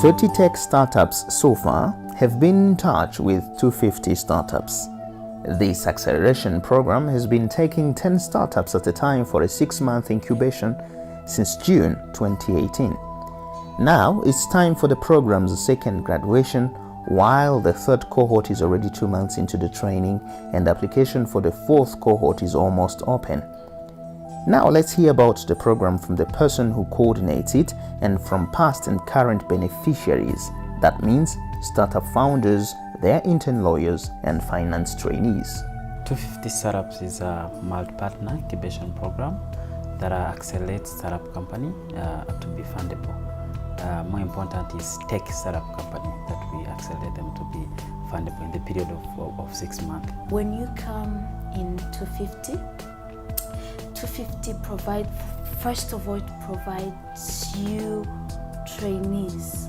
30 tech startups so far have been in touch with 250 startups. This acceleration program has been taking 10 startups at a time for a 6-month incubation since June 2018. Now it's time for the program's second graduation, while the third cohort is already 2 months into the training and the application for the fourth cohort is almost open. Now let's hear about the program from the person who coordinates it and from past and current beneficiaries. That means startup founders, their intern lawyers and finance trainees. 250 Startups is a multi-partner incubation program that accelerates startup company to be fundable. More important is tech startup company that we accelerate them to be fundable in the period of 6 months. When you come in 250 first of all, it provides you trainees,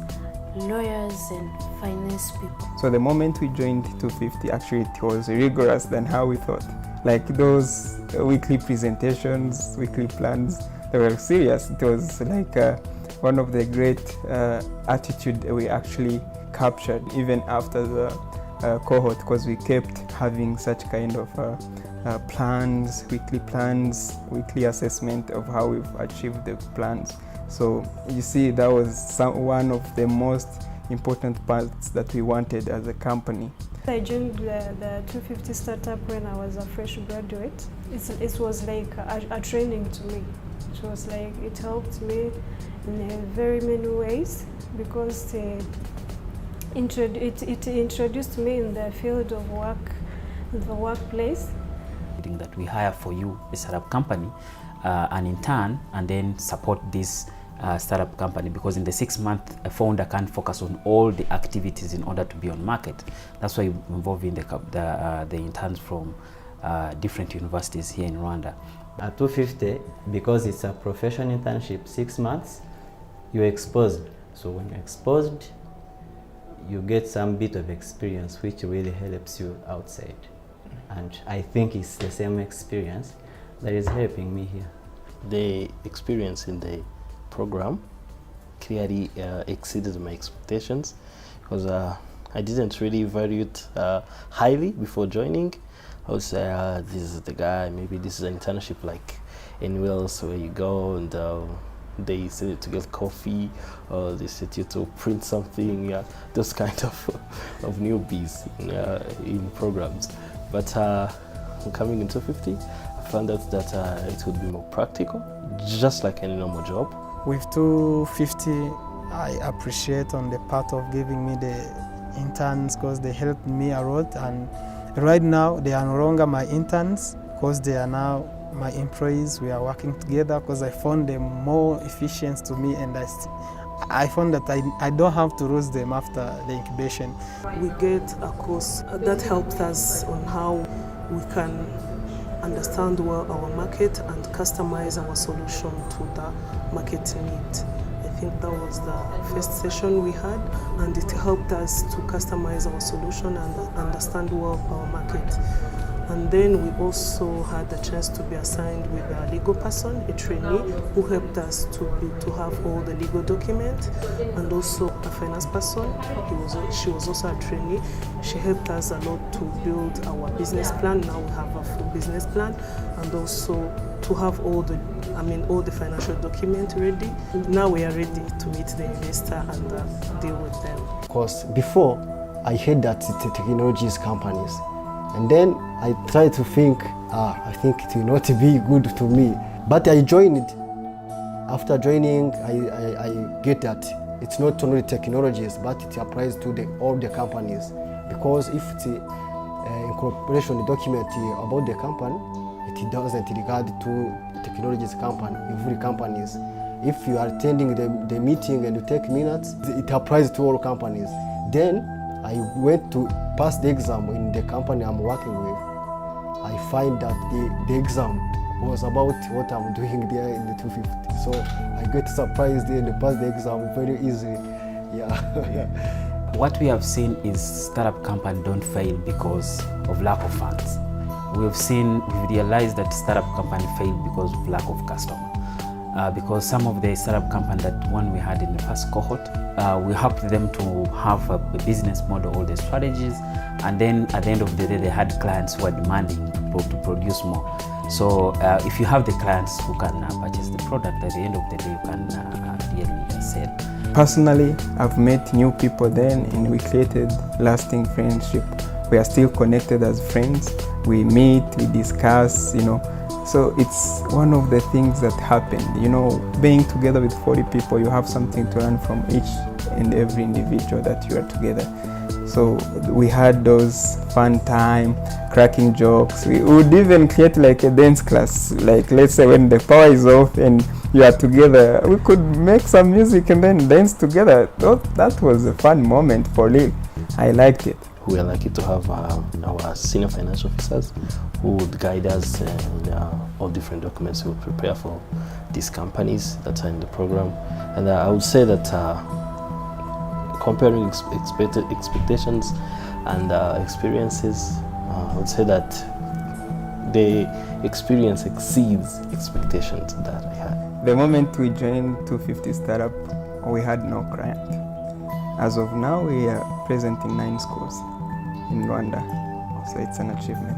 lawyers and finance people. So the moment we joined 250, actually it was rigorous than how we thought. Like those weekly presentations, weekly plans, they were serious. It was like one of the great attitude we actually captured even after the cohort, because we kept having such kind of plans, weekly assessment of how we've achieved the plans. So you see, that was one of the most important parts that we wanted as a company. I joined the 250 startup when I was a fresh graduate. It was like a training to me. It was like, it helped me in very many ways because it introduced me in the field of work, the workplace. That we hire for you a startup company and in turn and then support this startup company, because in the 6 months a founder can't focus on all the activities in order to be on market. That's why we're involving the interns from different universities here in Rwanda. At 250, because it's a professional internship, 6 months, you're exposed. So when you're exposed, you get some bit of experience which really helps you outside. And I think it's the same experience that is helping me here. The experience in the program clearly exceeded my expectations, because I didn't really value it highly before joining. I would say, this is the guy, maybe this is an internship like anywhere else where you go and they send you to get coffee, or they set you to print something, those kind of newbies in programs. But coming in 250, I found out that it would be more practical, just like any normal job. With 250, I appreciate on the part of giving me the interns, because they helped me a lot, and right now they are no longer my interns because they are now my employees. We are working together because I found them more efficient to me, and I found that I don't have to lose them after the incubation. We get a course that helps us on how we can understand well our market and customize our solution to the market need. I think that was the first session we had, and it helped us to customize our solution and understand well our market. And then we also had the chance to be assigned with a legal person, a trainee, who helped us to have all the legal documents, and also a finance person. She was also a trainee. She helped us a lot to build our business plan. Now we have a full business plan, and also to have all the financial documents ready. Now we are ready to meet the investor and deal with them. Because before, I heard that it's technologies companies. And then I tried to think, I think it will not be good to me. But I joined it. After joining, I get that it's not only technologies, but it applies to all the companies. Because if it's incorporation document about the company, it doesn't regard to technologies company, every companies. If you are attending the meeting and you take minutes, it applies to all companies. Then I went to pass the exam in the company I'm working with. I find that the exam was about what I'm doing there in the 250. So I get surprised and pass the exam very easily. Yeah. What we have seen is startup companies don't fail because of lack of funds. We've realized that startup companies fail because of lack of customer. because some of the startup companies that one we had in the first cohort, we helped them to have a business model, all the strategies, and then at the end of the day they had clients who were demanding to produce more. So if you have the clients who can purchase the product, at the end of the day you can really sell. Personally, I've met new people then and we created lasting friendship. We are still connected as friends. We meet, we discuss, you know. So it's one of the things that happened, you know, being together with 40 people, you have something to learn from each and every individual that you are together. So we had those fun time, cracking jokes. We would even create like a dance class, like let's say when the power is off and you are together, we could make some music and then dance together. That was a fun moment for real. I liked it. We are lucky to have our senior financial officers who would guide us in all different documents we would prepare for these companies that are in the program. And I would say that comparing expectations and experiences, I would say that the experience exceeds expectations that I had. The moment we joined 250 Startup, we had no client. As of now, we are present in 9 schools in Rwanda, so it's an achievement.